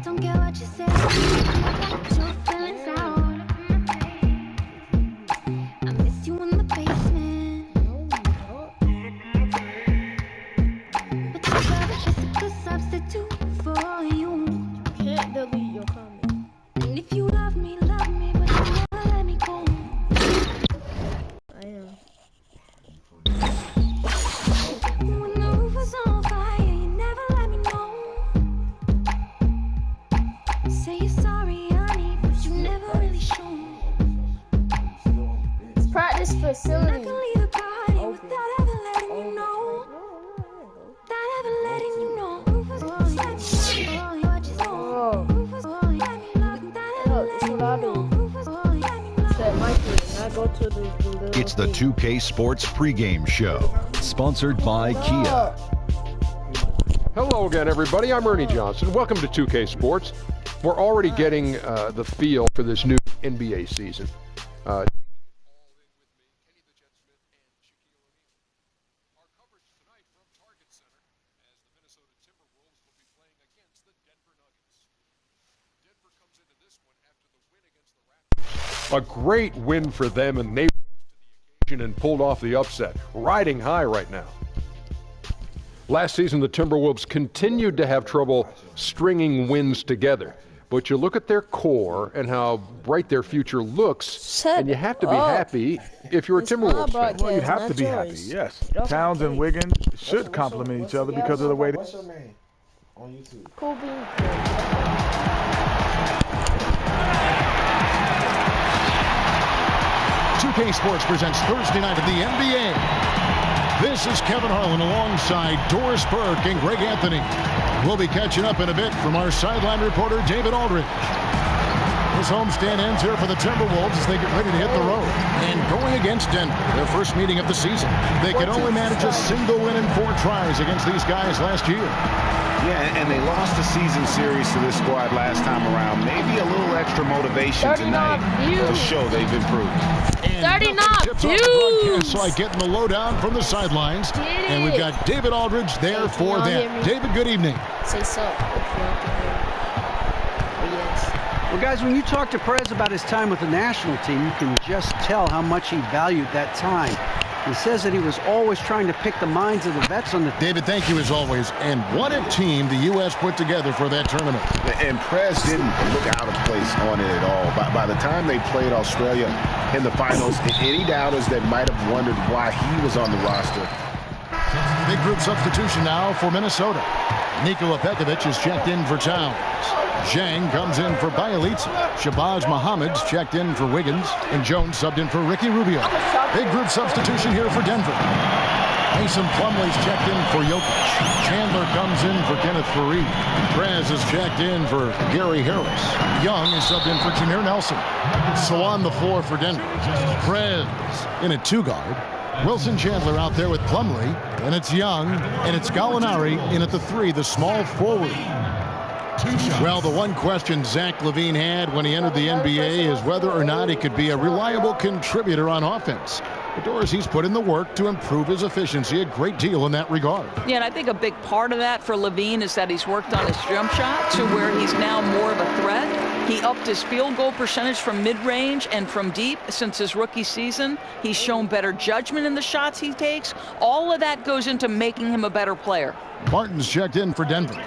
Don't care what you say. Your feelings out. I miss you in the basement. But you gotta kiss a good substitute for you. Can't delete your comment. And if you love me, but you never let me go. I am. When the roof was on fire, you never let me know. Say you're sorry, honey, but you never really show. Practice And I facility. can leave the party without ever letting you know. Without ever letting you know. Roof was on fire, what you Oh, Roof was on fire, without ever look, this letting is what I you know. do. Roof was on fire. Set my key. I go to the little It's the thing. 2K Sports pregame show, sponsored by Kia. Hello again, everybody. I'm Ernie Johnson. Welcome to 2K Sports. We're already getting the feel for this new NBA season. A great win for them, and they and pulled off the upset, riding high right now. Last season, the Timberwolves continued to have trouble stringing wins together. But you look at their core and how bright their future looks, and you have to be happy if you're a Timberwolves fan. Well, you have to be happy, yes. Towns and Wiggins should complement each other because of the way What's your name on YouTube? Cool beans. 2K Sports presents Thursday night of the NBA. This is Kevin Harlan alongside Doris Burke and Greg Anthony. We'll be catching up in a bit from our sideline reporter, David Aldridge. This homestand ends here for the Timberwolves as they get ready to hit the road. And going against Denver, their first meeting of the season. They could only manage a single win in 4 tries against these guys last year. Yeah, and they lost the season series to this squad last time around. Maybe a little extra motivation 39 tonight to views. show they've improved. And 39 nothing tips off the broadcast views. like getting the lowdown from the sidelines. Get And we've it. got David Aldridge there Hey, for can y'all hear them. me? David, good evening. Say sup if y'all can hear me. Oh, yes. Well, guys, when you talk to Perez about his time with the national team, you can just tell how much he valued that time. He says that he was always trying to pick the minds of the vets on the David, thank you as always. And what a team the U.S. put together for that tournament. And Prez didn't look out of place on it at all. By the time they played Australia in the finals, any doubters that might have wondered why he was on the roster. Big group substitution now for Minnesota. Nikola Pekovic is checked in for Towns. Zhang comes in for Bielitsa. Shabazz Muhammad's checked in for Wiggins. And Jones subbed in for Ricky Rubio. Big group substitution here for Denver. Mason Plumlee's checked in for Jokic. Chandler comes in for Kenneth Faried. Prez is checked in for Gary Harris. Young is subbed in for Jameer Nelson. So on the floor for Denver, Prez in at 2-guard. Wilson Chandler out there with Plumlee. And it's Young. And it's Gallinari in at the 3, the small forward. Well, the one question Zach LaVine had when he entered the NBA is whether or not he could be a reliable contributor on offense. But Doris, he's put in the work to improve his efficiency a great deal in that regard. Yeah, and I think a big part of that for LaVine is that he's worked on his jump shot to where he's now more of a threat. He upped his field goal percentage from mid-range and from deep since his rookie season. He's shown better judgment in the shots he takes. All of that goes into making him a better player. Martin's checked in for Denver.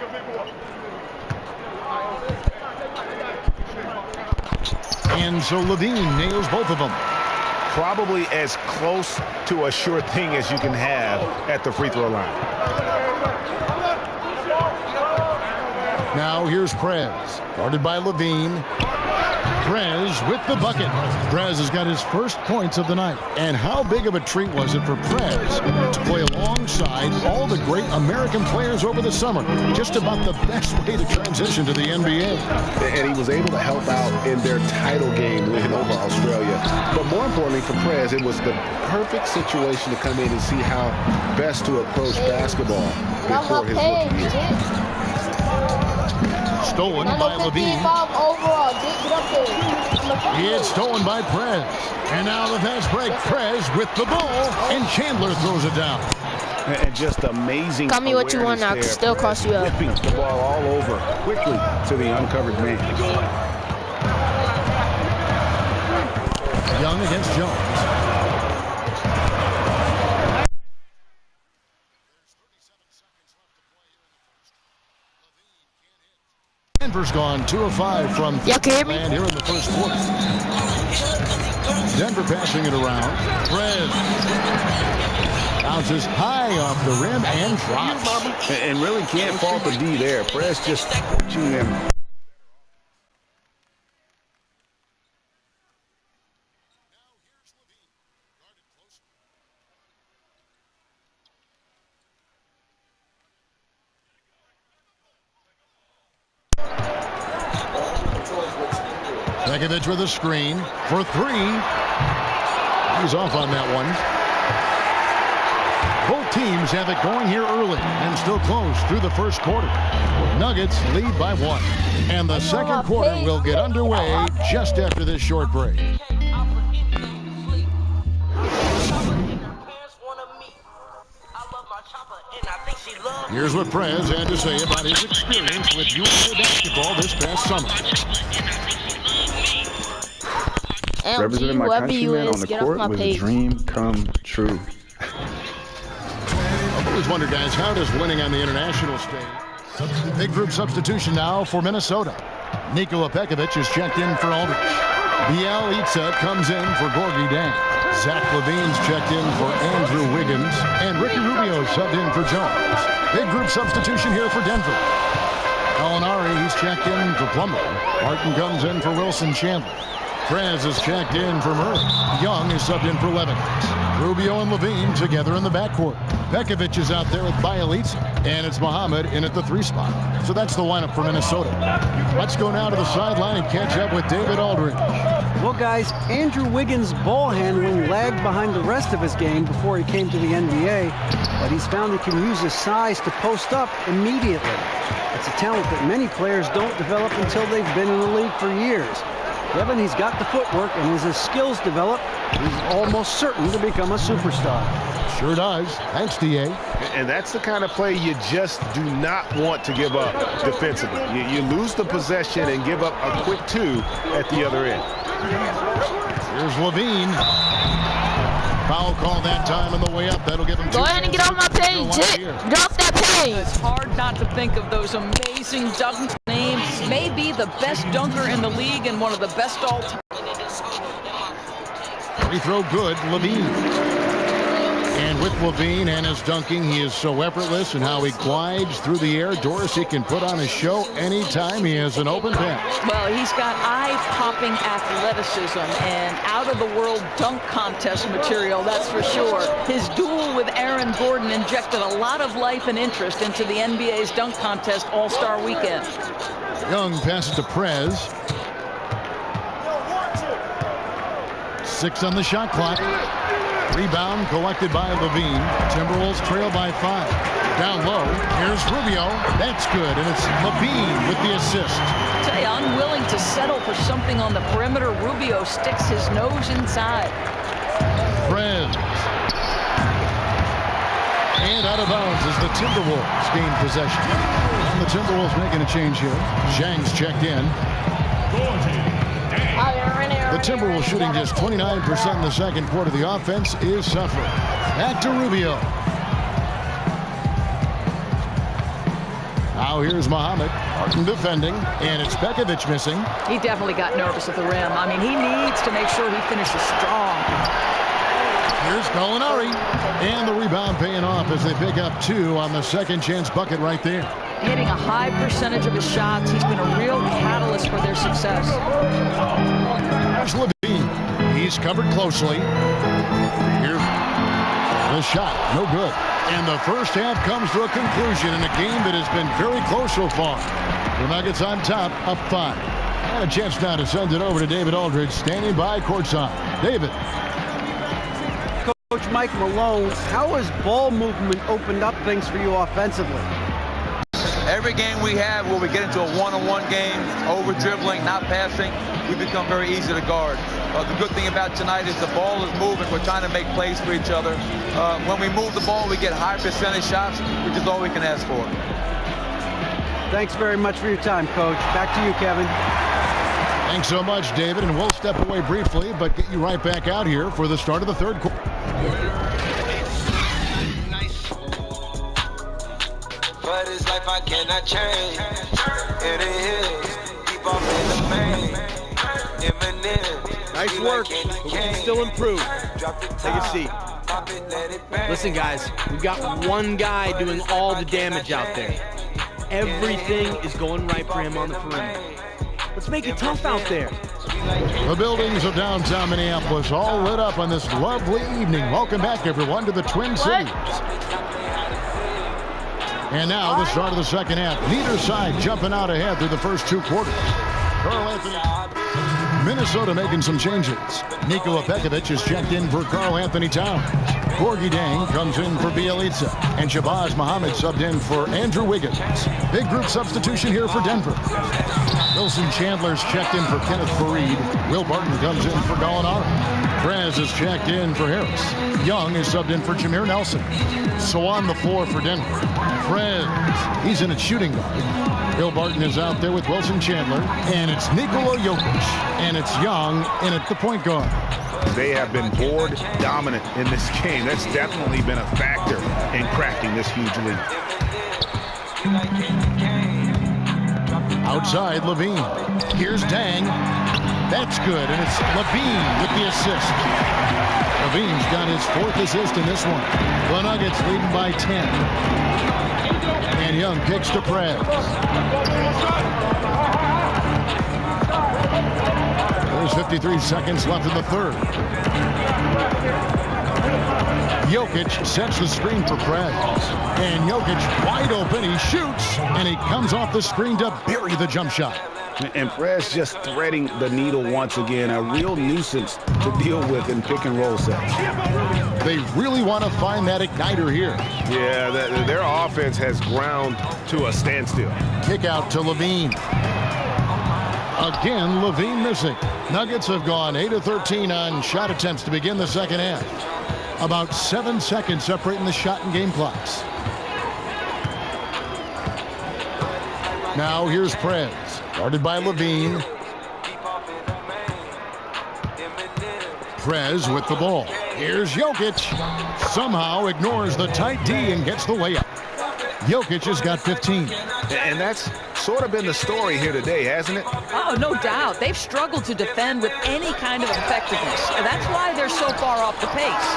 And so LaVine nails both of them. Probably as close to a sure thing as you can have at the free throw line. Now here's Prez, guarded by LaVine. Prez with the bucket. Prez has got his first points of the night. And how big of a treat was it for Prez to play alongside all the great American players over the summer? Just about the best way to transition to the NBA. And he was able to help out in their title game win over Australia. But more importantly for Prez, it was the perfect situation to come in and see how best to approach basketball before his rookie year. Stolen by LaVine. It's stolen by Prez. And now the fast break. Prez with the ball. And Chandler throws it down. And just amazing. Call me what you want, I can still cross you up. Whipping the ball all over quickly to the uncovered man. Young against Jones. Denver's gone 2 of 5 from land here in the first quarter. Denver passing it around. Prez bounces high off the rim and drops. And really can't fault the D there. Prez just coaching them. Begovic with a screen for 3. He's off on that one. Both teams have it going here early and still close through the first quarter. Nuggets lead by 1. And the second quarter will get underway just after this short break. Here's what Prez had to say about his experience with USA basketball this past summer. Representing my countrymen on the court was a dream come true. I've always wondered, guys, how does winning on the international stage? Big group substitution now for Minnesota. Nikola Pekovic is checked in for Aldridge. Bielitsa comes in for Gorgui Dieng. Zach LaVine's checked in for Andrew Wiggins. And Ricky Rubio subbed in for Jones. Big group substitution here for Denver. Gallinari, he's checked in for Plumlee. Martin comes in for Wilson Chandler. Prez is checked in for Murray. Young is subbed in for Levinas. Rubio and LaVine together in the backcourt. Pekovic is out there with Bielitsa. And it's Muhammad in at the 3 spot. So that's the lineup for Minnesota. Let's go now to the sideline and catch up with David Aldridge. Well, guys, Andrew Wiggins' ball handling lagged behind the rest of his game before he came to the NBA, but he's found he can use his size to post up immediately. It's a talent that many players don't develop until they've been in the league for years. Kevin, he's got the footwork, and as his skills develop, he's almost certain to become a superstar. Sure does. Thanks, D.A. And that's the kind of play you just do not want to give up defensively. You lose the possession and give up a quick 2 at the other end. Here's LaVine. Foul call that time on the way up. That'll give him 2. Go ahead and get off my page. Get off that page. It's hard not to think of those amazing dunk names. Maybe the best dunker in the league and one of the best all time. Free throw good, LaVine. And with LaVine and his dunking, he is so effortless in how he glides through the air. Dorsey can put on a show anytime he has an open pass. Well, he's got eye-popping athleticism and out-of-the-world dunk contest material, that's for sure. His duel with Aaron Gordon injected a lot of life and interest into the NBA's dunk contest All-Star Weekend. Young passes to Prez. 6 on the shot clock. Rebound collected by LaVine. Timberwolves trail by 5. Down low, here's Rubio. That's good, and it's LaVine with the assist. I tell you, unwilling to settle for something on the perimeter. Rubio sticks his nose inside. Prez. And out of bounds as the Timberwolves gain possession. And the Timberwolves making a change here. Zhang's checked in. The Timberwolves shooting just 29% in the second quarter. The offense is suffering. Back to Rubio. Now here's Muhammad. Martin defending, and it's Pekovic missing. He definitely got nervous at the rim. I mean, he needs to make sure he finishes strong. Here's Gallinari. And the rebound paying off as they pick up 2 on the second chance bucket right there. Hitting a high percentage of his shots. He's been a real catalyst for their success. There's LaVine. He's covered closely. Here's the shot. No good. And the first half comes to a conclusion in a game that has been very close so far. The Nuggets on top, up 5. And a chance now to send it over to David Aldridge, standing by courtside. David. Coach Mike Malone, how has ball movement opened up things for you offensively? every game we have where we get into a one-on-one game, over-dribbling, not passing, we become very easy to guard. The good thing about tonight is the ball is moving. We're trying to make plays for each other. When we move the ball, we get high percentage shots, which is all we can ask for. Thanks very much for your time, Coach. Back to you, Kevin. Thanks so much, David, and we'll step away briefly, but get you right back out here for the start of the third quarter. But it's life I cannot change. It is deep off in the main. Nice work, but we can still improve. Take a seat. Listen, guys, we've got one guy doing all the damage out there. Everything is going right for him on the perimeter. Let's make it tough out there. The buildings of downtown Minneapolis all lit up on this lovely evening. Welcome back, everyone, to the Twin Cities. And now the start of the second half. Neither side jumping out ahead through the first two quarters. Karl Anthony. Minnesota making some changes. Nikola Pekovic is checked in for Karl Anthony Towns. Gorgui Dieng comes in for Bjelica. And Shabazz Muhammad subbed in for Andrew Wiggins. Big group substitution here for Denver. Wilson Chandler's checked in for Kenneth Faried. Will Barton comes in for Gallinari. Prez is checked in for Harris. Young is subbed in for Jameer Nelson. So on the floor for Denver, Prez, he's in at shooting guard. Will Barton is out there with Wilson Chandler. And it's Nikola Jokic. And it's Young in at the point guard. They have been board dominant in this game. That's definitely been a factor in cracking this huge lead. Outside, Levine. Here's Dieng. That's good, and it's Levine with the assist. Levine's got his fourth assist in this one. The Nuggets leading by 10. And Young kicks to Prez. There's 53 seconds left in the third. Jokic sets the screen for Prez. And Jokic wide open. He shoots, and he comes off the screen to bury the jump shot. And Prez just threading the needle once again. A real nuisance to deal with in pick and roll sets. They really want to find that igniter here. Yeah, their offense has ground to a standstill. Kick out to Levine. Again, Levine missing. Nuggets have gone 8 of 13 on shot attempts to begin the second half. About 7 seconds separating the shot and game clocks. Now here's Prez, guarded by Levine. Prez with the ball. Here's Jokic. Somehow ignores the tight D and gets the layup. Jokic has got 15. And that's sort of been the story here today, hasn't it? Oh, no doubt. They've struggled to defend with any kind of effectiveness. And that's why they're so far off the pace.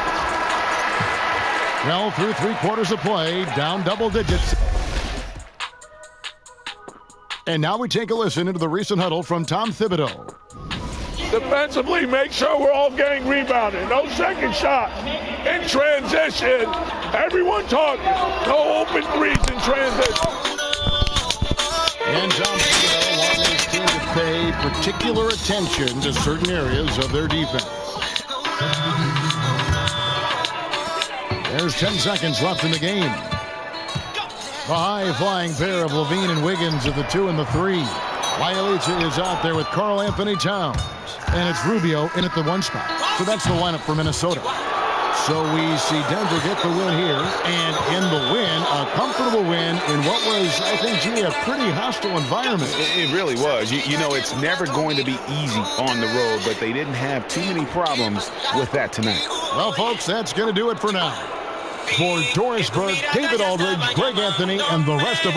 Well, through 3 quarters of play, down double digits. And now we take a listen into the recent huddle from Tom Thibodeau. Defensively, make sure we're all getting rebounded. No second shot. In transition, everyone talking. No open threes in transition. And Tom Thibodeau wants his team to pay particular attention to certain areas of their defense. There's 10 seconds left in the game. The high-flying pair of Levine and Wiggins at the 2 and the 3. Bjelica is out there with Karl Anthony Towns. And it's Rubio in at the 1 spot. So that's the lineup for Minnesota. So we see Denver get the win here. And in the win, a comfortable win in what was, I think, G, a pretty hostile environment. It really was. You know, it's never going to be easy on the road, but they didn't have too many problems with that tonight. Well, folks, that's going to do it for now. For Doris Burke, David Aldridge, Greg Anthony, and the rest of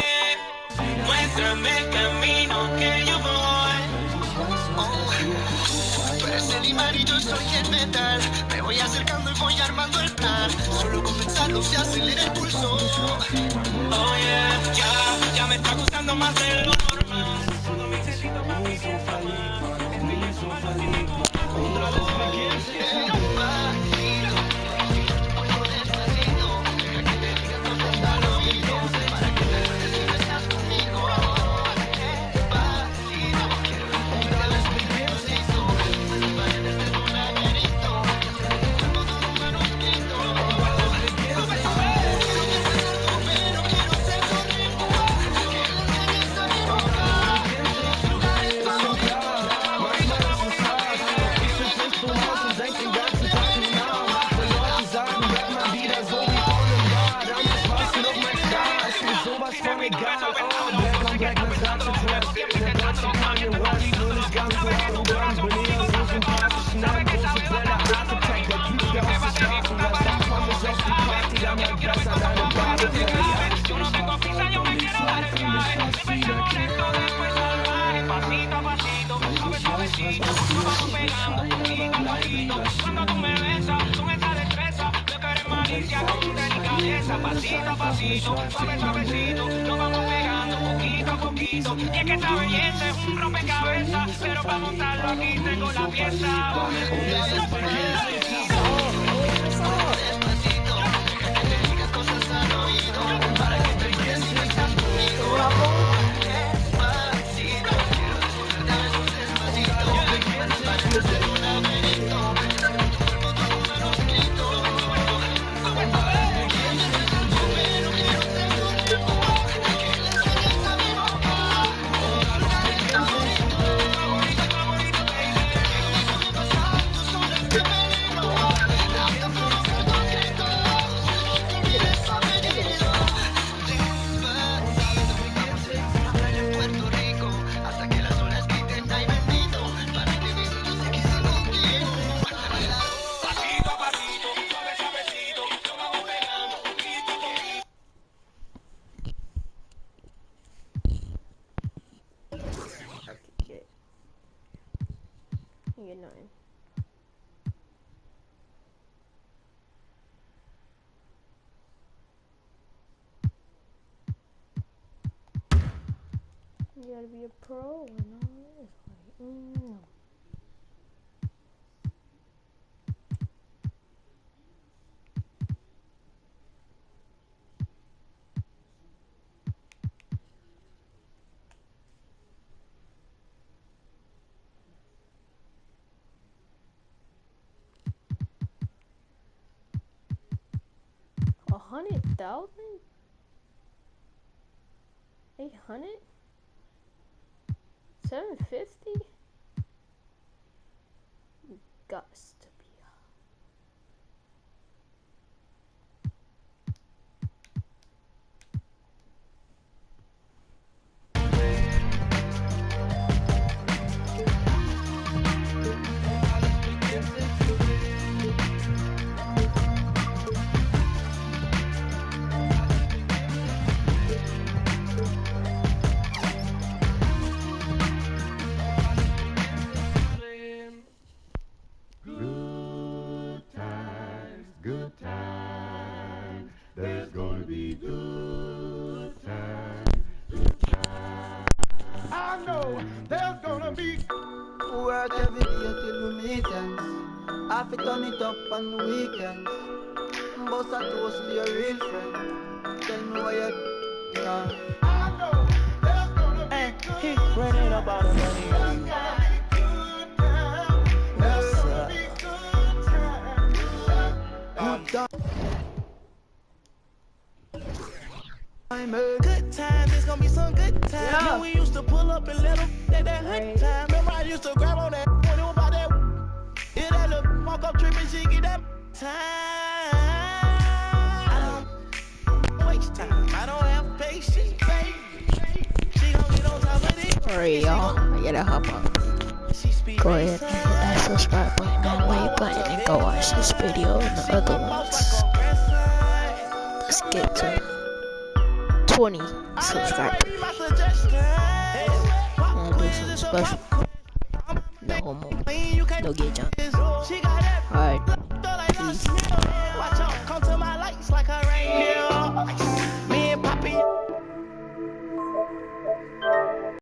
Pasito a pasito, suave suavecito, lo vamos pegando poquito a poquito. Y es que esta belleza es un rompecabezas, pero para montarlo aquí tengo la pieza. You're 9. You gotta be a pro and all this. No. $100,000? 800? 750? Gots to be. Good time. There's gonna be good time. Good time. I know there's gonna be work every day till we meet ends. I fi turn it up on the weekends. Bust a toast to your real friend. Tell me why you are. I know there's gonna be good he running about the money. Good time, it's gonna be some good time. Yeah. When we used to pull up and let them at that hood time. Remember I used to grab on that when it was about that. Yeah, that little walk up trip and she get that time. I don't waste time. I don't have patience, baby. She gon' get on top of it. Alright, y'all, I gotta hop on. Go ahead and hit that subscribe button and like button and go watch this video and the other ones. Let's get to 20 subscribers. I'm gonna do something special. No homo. No gay jump. Alright.